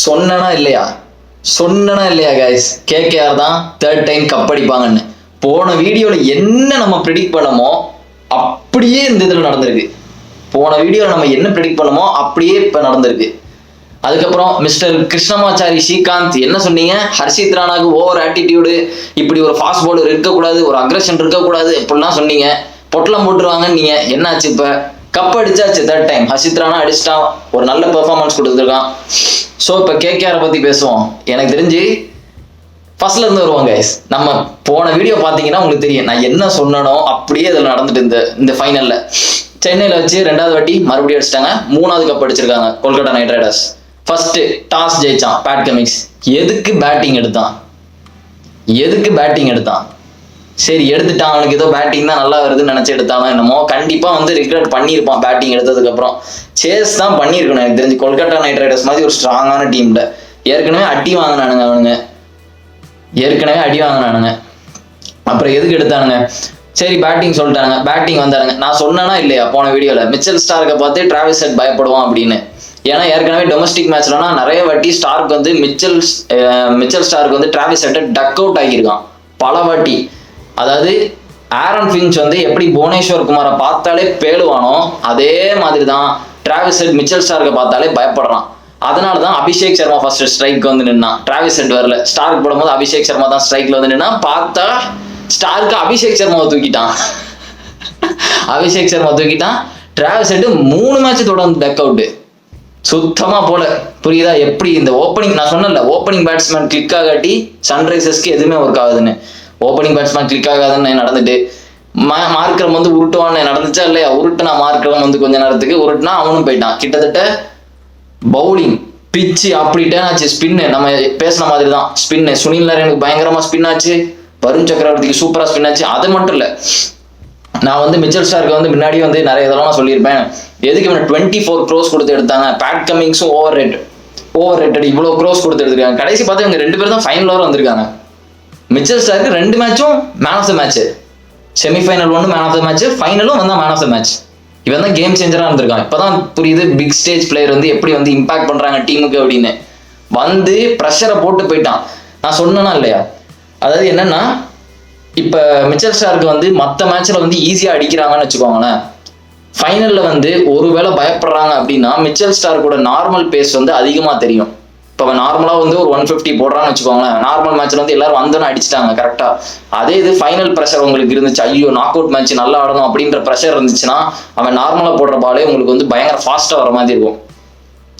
சொன்னனா இல்லையா guys, KKR தான் தேர்ட் டைம் கப் அடிப்பாங்கன்னு. போன வீடியோல என்ன நம்ம ப்ரெடிக்ட் பண்ணமோ அப்படியே இந்த இதில் நடந்திருக்கு. போன வீடியோவில் நம்ம என்ன ப்ரெடிக்ட் பண்ணமோ அப்படியே இப்போ நடந்திருக்கு. அதுக்கப்புறம் மிஸ்டர் கிருஷ்ணமாச்சாரி ஸ்ரீகாந்த் என்ன சொன்னீங்க? ஹர்ஷித் ராணாக்கு ஓவர் ஆட்டிடியூடு, இப்படி ஒரு ஃபாஸ்ட் பவுலர் இருக்கக்கூடாது, ஒரு அக்ரஷன் இருக்கக்கூடாது, இப்படிலாம் சொன்னீங்க. பொட்டலம் போட்டுருவாங்கன்னு நீங்க. என்னாச்சு? இப்போ கப் அடிச்சாச்சு தேர்ட் டைம். ஹர்ஷித் ராணா அடிச்சிட்டான், ஒரு நல்ல பெர்ஃபார்மன்ஸ் கொடுத்துருக்கான். ஸோ இப்போ கேகேஆரை பற்றி பேசுவோம். எனக்கு தெரிஞ்சு ஃபர்ஸ்ட்ல இருந்து வருவாங்க கைஸ். நம்ம போன வீடியோ பார்த்தீங்கன்னா உங்களுக்கு தெரியும், நான் என்ன சொன்னனோ அப்படியே இதில் நடந்துட்டு இந்த ஃபைனலில் சென்னையில் வச்சு 2வது வாட்டி மறுபடியும் அடிச்சிட்டாங்க. 3வது கப் அடிச்சிருக்காங்க Kolkata Knight Riders. First toss ஜெயிச்சான் பேட் கமிங்ஸ். எதுக்கு பேட்டிங் எடுத்தான்? சரி எடுத்துட்டான், அவனுக்கு ஏதோ பேட்டிங் தான் நல்லா வருதுன்னு நினைச்சு எடுத்தானோ என்னமோ. கண்டிப்பா ரிக்ரெட் பண்ணியிருப்பான் பேட்டிங் எடுத்ததுக்கு அப்புறம். சேஸ் தான் பண்ணியிருக்கணும் எனக்கு தெரிஞ்சு. கொல்கட்டா நைட் ரைடர்ஸ் மாதிரி ஒரு ஸ்ட்ராங்கான டீம்ல ஏற்கனவே அடி வாங்கினானுங்க. அப்புறம் எதுக்கு எடுத்தானுங்க? சரி பேட்டிங் சொல்லிட்டானுங்க, பேட்டிங் வந்தானுங்க. நான் சொன்னேனா இல்லையா போன வீடியோல, மிச்சல் ஸ்டார்க்கை பார்த்து டிராவிஸ் ஹெட் பயப்படுவான் அப்படின்னு. ஏன்னா ஏற்கனவே டொமஸ்டிக் மேட்ச்லனா நிறைய வாட்டி ஸ்டார்க் மிச்சல் ஸ்டார்க் டிராவிஸ் ஹெட்டை டக் அவுட் ஆகியிருக்கான் பல வாட்டி. அதாவது ஆரன் ஃபின்ச் எப்படி புவனேஸ்வர் குமாரை பார்த்தாலே பேழுவானோ அதே மாதிரி தான் டிராவிஸ் ஹெட் மிச்சல் ஸ்டார்க்கை பார்த்தாலே பயப்படுறான். அதனால தான் அபிஷேக் சர்மா ஃபர்ஸ்ட் ஸ்ட்ரைக் நின்னான். டிராவிஸ் ஹெட் வரல, ஸ்டார்க் போடும்போது அபிஷேக் சர்மா தான் ஸ்ட்ரைக்ல நின்னா. பார்த்தா ஸ்டார்க்கு அபிஷேக் சர்மாவை தூக்கிட்டான். டிராவிஸ் ஹெட் 3 மேட்ச் தொடர்ந்து டக் அவுட். சுத்தமா போல. புரியுதா? எப்படி இந்த ஓப்பனிங் நான் சொன்னல, ஓப்பனிங் பேட்ஸ்மேன் கிளிக் ஆகாட்டி சன்ரைசர்ஸ்க்கு எதுவுமே ஒர்க் ஆகுதுன்னு. ஓப்பனிங் பேட்ஸ்மேன் கிளிக் ஆகாதுன்னு நடந்துட்டு மார்க்கரம் உருட்டுவான்னு நடந்துச்சா இல்லையா? உருட்டுனா மார்க்கரம் கொஞ்ச நேரத்துக்கு உருட்டுனா அவனும் போயிட்டான். கிட்டத்தட்ட பவுலிங் பிச்சு அப்படிட்டேன் ஆச்சு. ஸ்பின்னு நம்ம பேசின மாதிரி தான். ஸ்பின்னு சுனில் நரேனுக்கு பயங்கரமா ஸ்பின் ஆச்சு, வருண் சக்கரவர்த்திக்கு சூப்பரா ஸ்பின் ஆச்சு. அது மட்டும் இல்ல, நான் மிச்சல் ஸ்டார்க்கு முன்னாடி நிறைய இதெல்லாம் நான் சொல்லியிருப்பேன். எதுக்கு 24 crores கொடுத்து எடுத்தாங்க. பேட் கமிங்ஸும் ஓவர் ரேட்டட் இவ்வளோ க்ரோஸ் கொடுத்து எடுத்துருக்காங்க. கடைசி பார்த்து இவங்க 2 பேரும் தான் ஃபைனல் வர வந்திருக்காங்க. மிச்சல் ஸ்டார்க்கு 2 மேட்சும் man of the match. Semifinal 1 man of the match, ஃபைனலும் மேன் ஆஃப் த மேட்ச். இவன் தான் கேம் சேஞ்சரா இருந்திருக்கான். இப்பதான் புரியுது பிக் ஸ்டேஜ் பிளேயர் எப்படி இம்பாக்ட் பண்றாங்க டீமுக்கு அப்படின்னு. ப்ரெஷரை போட்டு போயிட்டான். நான் சொன்னேனா இல்லையா? அதாவது என்னன்னா, இப்ப மிச்சல் ஸ்டார்க்கு மற்ற மேட்ச்ல ஈஸியா அடிக்கிறாங்கன்னு வச்சுக்கோங்களேன். ஃபைனல்ல ஒருவேளை பயப்படுறாங்க அப்படின்னா மிச்சல் ஸ்டார்க்கோட நார்மல் பேஸ் அதிகமா தெரியும். இப்போ நார்மலா ஒரு 150 போடுறான்னு வச்சுக்கோங்களேன். நார்மல் மேட்ச்ல எல்லாரும் வந்தோன்னு அடிச்சிட்டாங்க கரெக்டா. அதே இது ஃபைனல் ப்ரெஷர் உங்களுக்கு இருந்துச்சு, ஐயோ நாக் அவுட் மேட்ச் நல்லா ஆடணும் அப்படின்ற ப்ரெஷர் இருந்துச்சுன்னா அவன் நார்மலா போடுற பாலே உங்களுக்கு பயங்கர ஃபாஸ்டா வர மாதிரி இருக்கும்.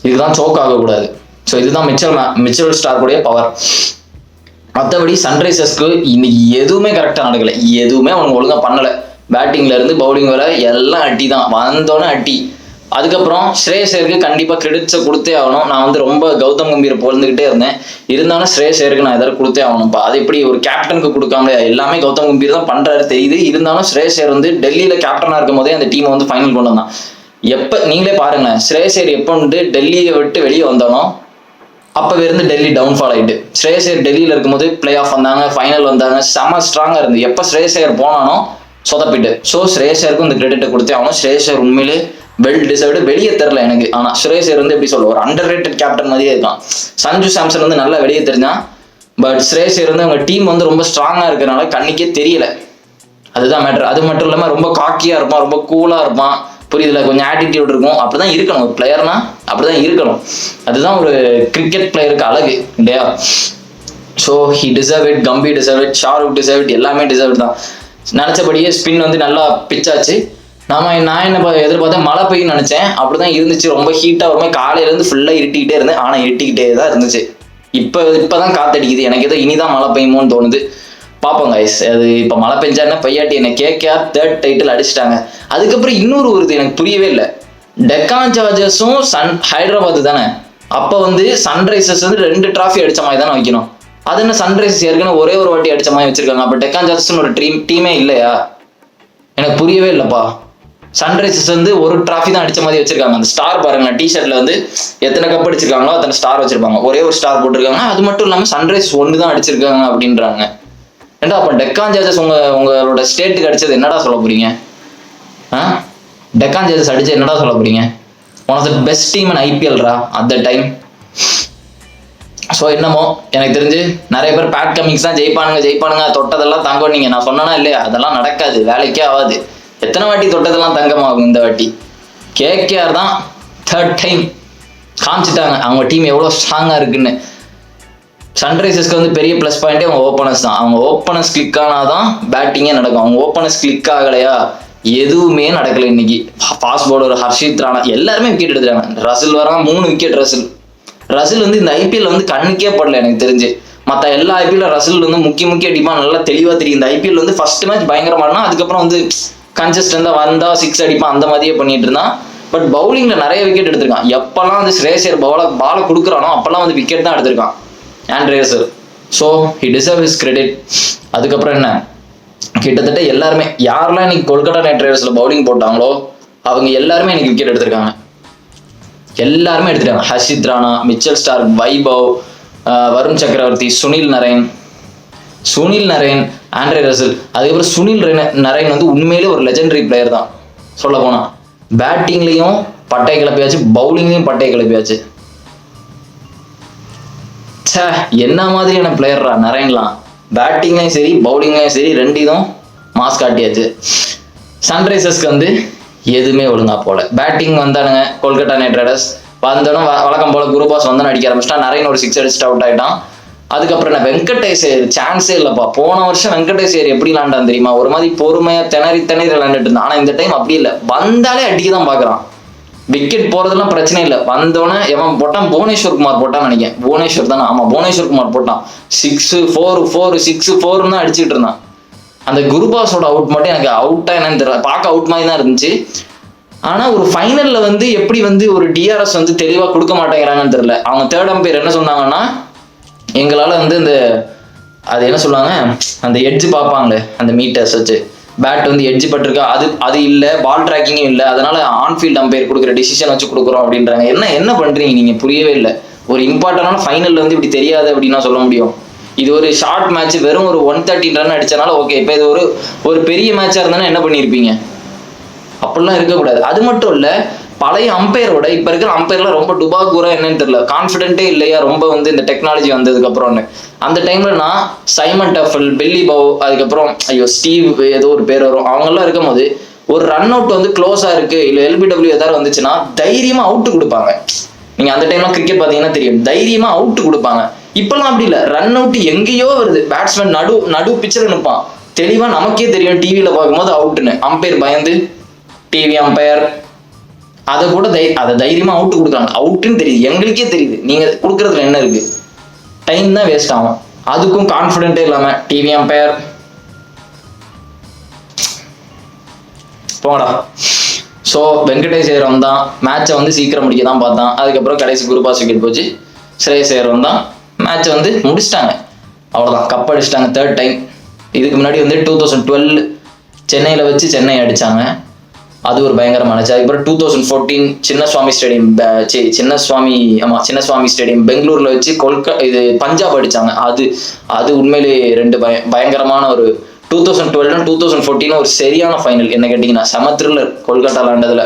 இதுதான் சோக் ஆகக்கூடாது. ஸோ இதுதான் மிச்சல் ஸ்டார்க்குடைய பவர். மற்றபடி சன்ரைசர்ஸ்க்கு இன்னைக்கு எதுவுமே கரெக்டாக நடக்கல, எதுவுமே அவங்க ஒழுங்காக பண்ணலை. பேட்டிங்ல இருந்து பவுலிங் வர எல்லாம் அட்டி தான், வந்தோன்னே அட்டி. அதுக்கப்புறம் ஸ்ரேயஸ் ஐயருக்கு கண்டிப்பாக கிரெடிட்ஸை கொடுத்தே ஆகணும். நான் ரொம்ப கௌதம் கம்பீரை பொழுதுகிட்டே இருந்தேன். இருந்தாலும் ஸ்ரேயஸ் ஐயருக்கு நான் எதாவது கொடுத்தே ஆகணும்ப்பா. அது எப்படி ஒரு கேப்டனுக்கு கொடுக்காமலே எல்லாமே கௌதம் கம்பீர் தான் பண்றாரு தெரியுது. இருந்தாலும் ஸ்ரேயஸ் ஐயர் டெல்லியில கேப்டனா இருக்கும் போதே அந்த டீமை ஃபைனல் கொண்டு வந்தான். எப்போ நீங்களே பாருங்களேன், ஸ்ரேயஸ் ஐயர் எப்போ டெல்லியை விட்டு வெளியே வந்தானோ அப்பவே இருந்து டெல்லி டவுன்ஃபால் ஆயிட்டு. ஸ்ரேயஸ் ஐயர் டெல்லியில இருக்கும்போது பிளே ஆஃப் வந்தாங்க, ஃபைனல் வந்தாங்க, செம ஸ்ட்ராங்கா இருந்து. எப்போ ஸ்ரேயஸ் ஐயர் போனானோ சொதப்பிட்டு. ஸோ ஸ்ரேயஸ் ஐயருக்கும் இந்த கிரெடிட்டை கொடுத்தே ஆகணும். ஸ்ரேயஸ் ஐயர் உண்மையிலே வெல் டிசர்வ்டு. வெளியே தெரில எனக்கு. ஆனா ஸ்ரேயஸ் ஐயர் எப்படி சொல்ல, ஒரு அண்டர் ரேட்டட் கேப்டன் மாதிரியே இருக்கான். சஞ்சு சாம்சன் நல்லா வெளியே தெரிஞ்சான். பட் ஸ்ரேயஸ் ஐயர் அவங்க டீம் ரொம்ப ஸ்ட்ராங்கா இருக்கிறனால கண்ணிக்கே தெரியல. அதுதான் மேட்டர். அது மட்டும் இல்லாம ரொம்ப காக்கியா இருப்பான், ரொம்ப கூலா இருப்பான். புரியுதுல? கொஞ்சம் ஆட்டிடியூட் இருக்கும். அப்படிதான் இருக்கணும் ஒரு பிளேயர்னா, அப்படிதான் இருக்கணும். அதுதான் ஒரு கிரிக்கெட் பிளேயருக்கு அழகு இல்லையா? So he deserve it, Gambhir deserve it, Shahrukh deserve it, எல்லாமே டிசர்வ் தான். நினைச்சபடியே ஸ்பின் நல்லா பிச்சாச்சு. நான் என்ன எதிர்பார்த்தேன், மழை பெய்யும் நினைச்சேன். அப்படிதான் இருந்துச்சு. ரொம்ப ஹீட்டா வருமே. காலையில இருந்து ஃபுல்லா இருட்டிக்கிட்டே இருந்தேன். ஆனா இருட்டிக்கிட்டே தான் இருந்துச்சு. இப்பதான் காத்தடிக்குது. எனக்கு ஏதோ இனிதான் மழை பெய்யுமோன்னு தோணுது. பார்ப்போம் கைஸ். அது இப்போ மழை பெஞ்சா என்ன பெய்யாட்டி என்ன, கேகேஆர் 3rd டைட்டில் அடிச்சிட்டாங்க. அதுக்கப்புறம் இன்னொரு வருது எனக்கு புரியவே இல்லை. டெக்கான் சார்ஜர்ஸும் ஹைதராபாத் தானே. அப்போ சன்ரைசர்ஸ் 2 டிராஃபி அடிச்ச மாதிரி தானே வைக்கணும். அது என்ன சன்ரைசர்ஸ் ஏற்கனவே ஒரே ஒரு வாட்டி அடிச்ச மாதிரி வச்சிருக்காங்க. அப்போ டெக்கான் சார்ஜர்ஸ் ஒரு டீமே இல்லையா? எனக்கு புரியவே இல்லைப்பா. சன்ரைசர்ஸ் ஒரு டிராஃபி தான் அடிச்ச மாதிரி வச்சிருக்காங்க. அந்த ஸ்டார் பாருங்க, டிஷர்ட்ல எத்தனை கப் அடிச்சிருக்காங்களோ அத்தனை ஸ்டார் வச்சிருப்பாங்க. ஒரே ஒரு ஸ்டார் போட்டிருக்காங்க. அது மட்டும் இல்லாமல் சன்ரைசர்ஸ் 1 தான் அடிச்சிருக்காங்க அப்படின்றாங்க. ஏண்டா அப்போ டெக்கான் சார்ஜர்ஸ் உங்களோட ஸ்டேட்டுக்கு அடிச்சது என்னடா சொல்ல போறீங்க? டெக்கான் சார்ஜர்ஸ் அடிச்சது என்னடா சொல்ல போறீங்க? One of the best team in ஐபிஎல்ரா அட் த டைம். ஸோ என்னமோ எனக்கு தெரிஞ்சு நிறைய பேர் பேட் கமிங்ஸ் தான் ஜெயிப்பானுங்க தொட்டதெல்லாம் தங்கம். நீங்க நான் சொன்னா இல்லையா, அதெல்லாம் நடக்காது, வேலைக்கே ஆகாது. எத்தனை வாட்டி தொட்டதெல்லாம் தங்கமாகும். இந்த வாட்டி கேகேஆர் தான் 3rd டைம் காமிச்சிட்டாங்க அவங்க டீம் எவ்வளோ ஸ்ட்ராங்காக இருக்குன்னு. சன்ரைசர்ஸ்க்கு வந்து பெரிய ப்ளஸ் பாயிண்டே அவங்க ஓப்பனர்ஸ் தான். அவங்க ஓப்பனர்ஸ் கிளிக் ஆனாதான் பேட்டிங்கே நடக்கும். அவங்க ஓப்பனர்ஸ் கிளிக் ஆகலையா எதுவுமே நடக்கல. இன்னைக்கு ஃபாஸ்ட் பவுலர் ஹர்ஷித் ராணா எல்லாருமே விக்கெட் எடுத்துட்டாங்க. ரசில் வரான் 3 விக்கெட். ரசில் வந்து இந்த ஐபிஎல் வந்து கண்ணுக்கே படல எனக்கு தெரிஞ்சு. மற்ற எல்லா ஐபிஎல் ரசில் வந்து முக்கிய அடிப்பான், நல்லா தெளிவாக தெரியும். இந்த ஐபிஎல் வந்து ஃபர்ஸ்ட் மேட்ச் பயங்கரமானா, அதுக்கப்புறம் வந்து கன்சிஸ்டண்டா வந்தா 6 அடிப்பான், அந்த மாதிரியே பண்ணிட்டு இருந்தான். பட் பவுலிங்ல நிறைய விக்கெட் எடுத்திருக்கான். எப்பெல்லாம் வந்து ஸ்ரேயர் பாலை கொடுக்குறானோ அப்பெல்லாம் வந்து விக்கெட் தான் எடுத்திருக்கான் Andre Russell. So he deserve his credit. அதுக்கப்புறம் என்ன, கிட்டத்தட்ட எல்லாருமே யாரெல்லாம் இன்னைக்கு கொல்கத்தா நைட் ரைடர்ஸ்ல பவுலிங் போட்டாங்களோ அவங்க எல்லாருமே இன்னைக்கு விக்கெட் எடுத்திருக்காங்க. எல்லாருமே எடுத்துட்டாங்க. ஹர்ஷித் ராணா, மிச்சல் ஸ்டார்க், வைபவ், வருண் சக்கரவர்த்தி, சுனில் நரேன், ஆண்ட்ரே ரசல். அதுக்கப்புறம் சுனில் நரேன் வந்து உண்மையிலே ஒரு லெஜெண்டரி பிளேயர் தான் சொல்ல போனா. பேட்டிங்லையும் பட்டை கிளப்பியாச்சு, பவுலிங்லையும் பட்டை கிளப்பியாச்சு. என்ன மாதிரியான பிளேயர்ரா நரேன்லாம். பேட்டிங்லையும் சரி பவுலிங்லையும் சரி ரெண்டும் மாஸ் காட்டியாச்சு. சன்ரைசர்ஸ்க்கு வந்து எதுவுமே ஒழுங்கா போல. பேட்டிங் வந்தானுங்க கொல்கத்தா நைட் ரைடர்ஸ். வந்தோம் வழக்கம் போல குருபாஸ் வந்து அடிக்க ஆரம்பிச்சிட்டா. நரேன் ஒரு 6 அடிச்சுட்டு அவுட் ஆயிட்டான். அதுக்கப்புறம் என்ன, வெங்கடேஷ் ஐயர் சான்ஸே இல்லப்பா. போன வருஷம் வெங்கடேஷ் ஐயர் எப்படி விளாண்டான் தெரியுமா, ஒரு மாதிரி பொறுமையா திணறி விளாண்டுட்டு இருந்தான். ஆனா இந்த டைம் அப்படி இல்லை, வந்தாலே அடிக்க தான் பாக்குறான். விக்கெட் போறதெல்லாம் பிரச்சனை இல்லை. வந்தோடனே எவன் போட்டான், புவனேஸ்வர் குமார் போட்டான்னு நினைக்கிறேன். புவனேஸ்வர் தானே, ஆமா புவனேஸ்வர் குமார் போட்டான். 6-4 தான் அடிச்சுட்டு இருந்தான். அந்த குருபாஸோட அவுட் மட்டும் எனக்கு அவுட்டா என்னன்னு தெரியல, பார்க்க அவுட் மாதிரி தான் இருந்துச்சு. ஆனா ஒரு ஃபைனல்ல வந்து எப்படி வந்து ஒரு டிஆர்எஸ் வந்து தெளிவா கொடுக்க மாட்டேங்கிறாங்கன்னு தெரியல. அவங்க 3rd அம்பையர் என்ன சொன்னாங்கன்னா, எங்களால வந்து இந்த அது என்ன சொல்லுவாங்க, அந்த எட்ஜ் பார்ப்பாங்களே அந்த மீட்டர்ஸ் வச்சு, பேட் வந்து எட்ஜ் பட்டிருக்கா, அது இல்லை, பால் ட்ராக்கிங்கும் இல்லை, அதனால ஆன்ஃபீல்ட் அம்பையர் கொடுக்குற டிசிஷன் வச்சு கொடுக்குறோம் அப்படின்றாங்க. என்ன பண்றீங்க நீங்க, புரியவே இல்லை. ஒரு இம்பார்ட்டன்டான ஃபைனல்ல வந்து இப்படி தெரியாது அப்படின்னா சொல்ல முடியும். இது ஒரு ஷார்ட் மேட்ச், வெறும் ஒரு 113 ரன் அடிச்சனால ஓகே. இப்போ இது ஒரு பெரிய மேட்சா இருந்தாலும் என்ன பண்ணியிருப்பீங்க, அப்படிலாம் இருக்கக்கூடாது. அது மட்டும் இல்ல, பழைய அம்பையரோட இப்ப இருக்கிற அம்பையர்லாம் ரொம்ப டுபாக்கூரா என்னன்னு தெரியல, கான்ஃபிடென்ட்டே இல்லையா ரொம்ப வந்து இந்த டெக்னாலஜி வந்ததுக்கு அப்புறம்னு. அந்த டைம்ல நான் சைமன் டஃபல், பில்லி பவ், அதுக்கப்புறம் ஸ்டீவ் ஏதோ ஒரு பேர் வரும், அவங்கெல்லாம் இருக்கும் போது ஒரு ரன் அவுட் வந்து க்ளோஸா இருக்கு இல்ல எல்பிடபிள்யூ ஏதாவது வந்துச்சுன்னா தைரியமா அவுட் கொடுப்பாங்க. நீங்க அந்த டைம்லாம் கிரிக்கெட் பாத்தீங்கன்னா தெரியும், தைரியமா அவுட் கொடுப்பாங்க. இப்பெல்லாம் அப்படி இல்லை, ரன் அவுட் எங்கேயோ வருது, பேட்ஸ்மேன் நடு பிச்சர் நிற்பான், தெளிவா நமக்கே தெரியும் டிவியில பார்க்கும்போது அவுட்டுன்னு. அம்பையர் பயந்து, டிவி அம்பையர் அதை கூட அதை தைரியமா அவுட் கொடுக்குறாங்க. அவுட்டுன்னு தெரியுது, எங்களுக்கே தெரியுது. நீங்க கொடுக்கறதுல என்ன இருக்கு, டைம் தான் வேஸ்ட் ஆகும். அதுக்கும் கான்ஃபிடென்ட்டே இல்லாம டிவி அம்பையர் போங்கடா. ஸோ வெங்கடேஷ் ஐயர் வந்தான், மேட்சை வந்து சீக்கிரம் முடிக்க தான் பார்த்தான். அதுக்கப்புறம் கடைசி குருபாஸ் விக்கெட் போச்சு. ஸ்ரேயஸ் ஐயர் வந்தான், மேட்சை வந்து முடிச்சிட்டாங்க. அவ்வளோதான், கப் அடிச்சிட்டாங்க 3rd டைம். இதுக்கு முன்னாடி வந்து 2012 சென்னையில் வச்சு சென்னை அடித்தாங்க, அது ஒரு பயங்கரமான. அதுக்கப்புறம் 2014 சின்னசுவாமி ஸ்டேடியம் பெங்களூர்ல வச்சு இது பஞ்சாப் அடிச்சாங்க. அது உண்மையிலே 2 பயங்கரமான ஒரு 2012 2014 ஒரு சரியான ஃபைனல். என்ன கேட்டீங்கன்னா செம த்ரில்லர் கொல்கத்தால ஆண்டதுல.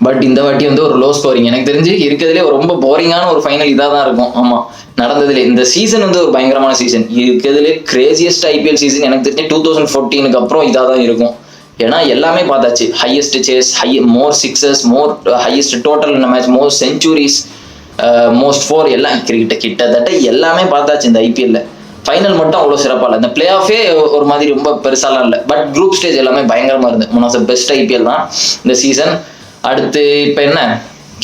பட் இந்த வாட்டி வந்து ஒரு லோ ஸ்கோரிங், எனக்கு தெரிஞ்சு இருக்கிறதுலே ரொம்ப போரிங்கான ஒரு ஃபைனல் இதாக தான் இருக்கும். ஆமா, நடந்ததுல இந்த சீசன் வந்து ஒரு பயங்கரமான சீசன், இருக்கிறதுலே கிரேசியஸ்ட் ஐபிஎல் சீசன் எனக்கு தெரிஞ்சு 2014 அப்புறம் இதாக தான் இருக்கும். ஏன்னா எல்லாமே பார்த்தாச்சு, ஹையஸ்ட் சேஸ், மோர் சிக்ஸஸ், ஹையஸ்ட் டோட்டல் இந்த மேட்ச், மோர் செஞ்சுரிஸ், மோஸ்ட் 4 எல்லாம் கிட்டத்தட்ட எல்லாமே பார்த்தாச்சு இந்த ஐபிஎல்ல. ஃபைனல் மட்டும் அவ்வளோ சிறப்பாக இல்லை. இந்த பிளே ஆஃபே ஒரு மாதிரி ரொம்ப பெருசாலாம் இல்லை, பட் குரூப் ஸ்டேஜ் எல்லாமே பயங்கரமா இருந்து. One of the best IPL தான் இந்த சீசன். அடுத்து இப்போ என்ன,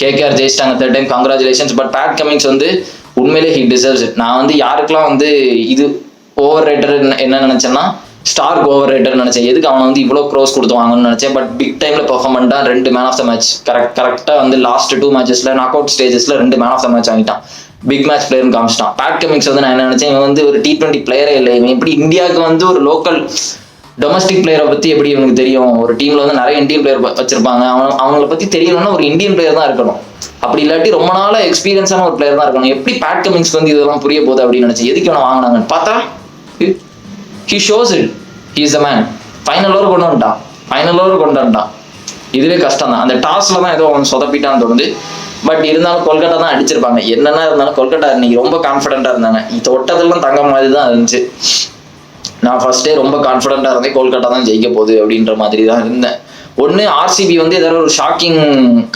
கேகேஆர் ஜெயிச்சிட்டாங்க 3rd time, congratulations. But Pat Cummins வந்து உண்மையிலே ஹி டிசர்வ்ஸ் இட். நான் வந்து யாருக்கெல்லாம் வந்து இது ஓவர் ரேட்டர் என்ன நினைச்சேன்னா, ஸ்டார்க் ஓவர் ரேட்டர் நினைச்சேன். எதுக்கு அவனை வந்து இவ்வளோ க்ரோஸ் கொடுத்து வாங்கணும்னு நினைச்சேன். பட் பிக் டைம்ல பெர்ஃபார்ம் பண்ணிட்டான். 2 மேன் ஆஃப் த மேட்ச் கரெக்டாக வந்து லாஸ்ட் 2 மேட்சஸ்ல நாக் அவுட் ஸ்டேஜஸ்ல 2 மேன் ஆஃப் த மேட்ச் வாங்கிட்டான். பிக் மேட்ச் பிளேயர்னு காமிச்சிட்டான். பேட் கமிங்ஸ் வந்து நான் என்ன நினைச்சேன், இவன் வந்து ஒரு T20 பிளேயரே இல்லை, இவன் எப்படி இந்தியாவுக்கு வந்து ஒரு லோக்கல் டொமஸ்டிக் பிளேயரை பத்தி எப்படி இவனுக்கு தெரியும். ஒரு டீம்ல வந்து நிறைய இந்தியன் பிளேயர் வச்சிருப்பாங்க, அவங்கள பத்தி தெரியணும்னா ஒரு இந்தியன் பிளேயர் தான் இருக்கணும். அப்படி இல்லாட்டி ரொம்ப நாள எக்ஸ்பீரியன்ஸான ஒரு பிளேயர் தான் இருக்கணும். எப்படி பேட் கமிங்ஸ்க்கு வந்து இதெல்லாம் புரிய போகுது அப்படின்னு நினைச்சேன். எதுக்கு அவனை வாங்கினாங்கன்னு பார்த்தா he shows it, he is the man. Final over கொண்டு வந்துட்டான். இதுவே கஷ்டம் தான். அந்த டாஸ்ல தான் ஏதோ அவன் சொதப்பிட்டான்னு தோணுது. பட் இருந்தாலும் கொல்கட்டா தான் அடிச்சிருப்பாங்க. என்னன்னா இருந்தாலும் கொல்கட்டா இன்னைக்கு ரொம்ப கான்ஃபிடென்ட்டா இருந்தாங்க. தொட்டதெல்லாம் தங்க மாதிரி தான் இருந்துச்சு. நான் ஃபர்ஸ்டே ரொம்ப கான்ஃபிடென்ட்டா இருந்தேன் கொல்கட்டா தான் ஜெயிக்க போகுது அப்படின்ற மாதிரி தான் இருந்தேன். ஒன்று ஆர்சிபி வந்து ஏதாவது ஒரு ஷாக்கிங்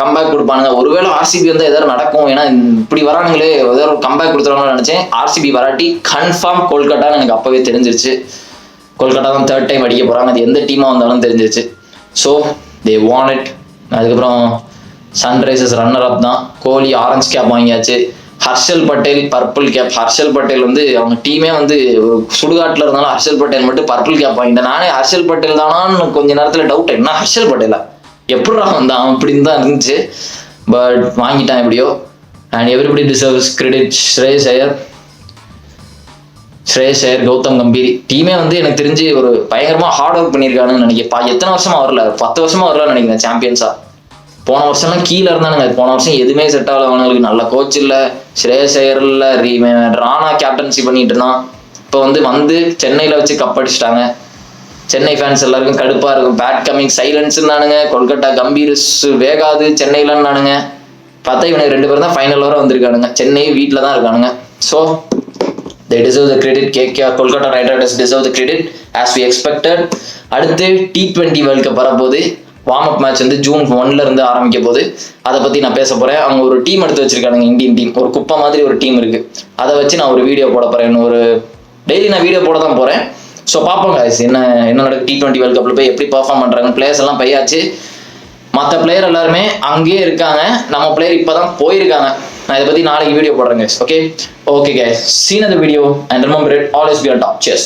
கம்பேக் கொடுப்பானுங்க. ஒருவேளை ஆர்சிபி வந்து ஏதாவது நடக்கும், ஏன்னா இப்படி வரானுங்களே ஏதாவது ஒரு கம்பேக் கொடுத்துருவாங்கன்னு நினைச்சேன். ஆர்சிபி வராட்டி கன்ஃபார்ம் கொல்கட்டான்னு எனக்கு அப்பவே தெரிஞ்சிருச்சு. கொல்கட்டா தான் 3rd டைம் அடிக்க போறாங்க. அது எந்த டீமா வந்தாலும் தெரிஞ்சிருச்சு. So they won it. அதுக்கப்புறம் சன்ரைசர்ஸ் ரன்னர் அப் தான். கோலி ஆரஞ்சு கேப் வாங்கியாச்சு. Harshal Patel purple cap. ஹர்ஷல் பட்டேல் வந்து அவங்க டீமே வந்து சுடுகாட்டில் இருந்தாலும் ஹர்ஷல் பட்டேல் மட்டும் பர்பிள் கேப் வாங்கிட்டேன். நானே ஹர்ஷல் பட்டேல் தானான்னு கொஞ்ச நேரத்தில் டவுட். என்ன ஹர்ஷல் பட்டேலா எப்படா வந்தான் அப்படின்னு தான் இருந்துச்சு. பட் வாங்கிட்டான் எப்படியோ. And everybody deserves credit. Shreyas Iyer, Gautam Gambhir டீமே வந்து எனக்கு தெரிஞ்சு ஒரு பயங்கரமா ஹார்ட் ஒர்க் பண்ணியிருக்கானுன்னு நினைக்கிறேன். எத்தனை வருஷமா வரல, 10 வருஷமா வரலான்னு நினைக்கிறேன் சாம்பியன்ஸா. போன வருஷம்லாம் கீழே இருந்தானுங்க. போன வருஷம் எதுவுமே செட் ஆகல. அவனுங்களுக்கு நல்ல கோச் இல்லை, ஸ்ரேயஸ் ஐயர் இல்லை, ராணா கேப்டன்சி பண்ணிட்டு இருந்தான். இப்போ வந்து சென்னையில் வச்சு கப் அடிச்சிட்டாங்க. சென்னை ஃபேன்ஸ் எல்லாருக்கும் கடுப்பா இருக்கும். பேட் கமிங் சைலன்ஸ்னானுங்க. கொல்கட்டா கம்பீர் வேகாது சென்னையிலன்னானுங்க. பார்த்தா இவனுக்கு 2 பேரும் தான் ஃபைனல் வர வந்திருக்கானுங்க. சென்னை வீட்டில் தான் இருக்கானுங்க. So they deserve the credit. KKR Kolkata Knight Riders deserve the credit as we expected. அடுத்து T20 வேர்ல்ட் கப் வரப்போகுது. வார்ம் அப் மேட்ச் வந்து June 1 இருந்து ஆரம்பிக்க போகுது. அதை பத்தி நான் பேச போறேன். அவங்க ஒரு டீம் எடுத்து வச்சிருக்காங்க, இந்தியன் டீம். ஒரு குப்பை மாதிரி ஒரு டீம் இருக்கு. அதை வச்சு நான் ஒரு வீடியோ போட போறேன். ஒரு டெய்லி நான் வீடியோ போட தான் போறேன். ஸோ பார்ப்போம் guys, என்ன நடக்குது T20 வேர்ல்ட் கப்ல போய் எப்படி பெர்ஃபார்ம் பண்றாங்க. பிளேயர்ஸ் எல்லாம் பையாச்சு. மற்ற பிளேயர் எல்லாருமே அங்கேயே இருக்காங்க. நம்ம பிளேயர் இப்பதான் போயிருக்காங்க. நான் இதை பத்தி நாளைக்கு வீடியோ போடுறேன் guys. Okay guys, see you in the video and remember it, always be on top. Cheers.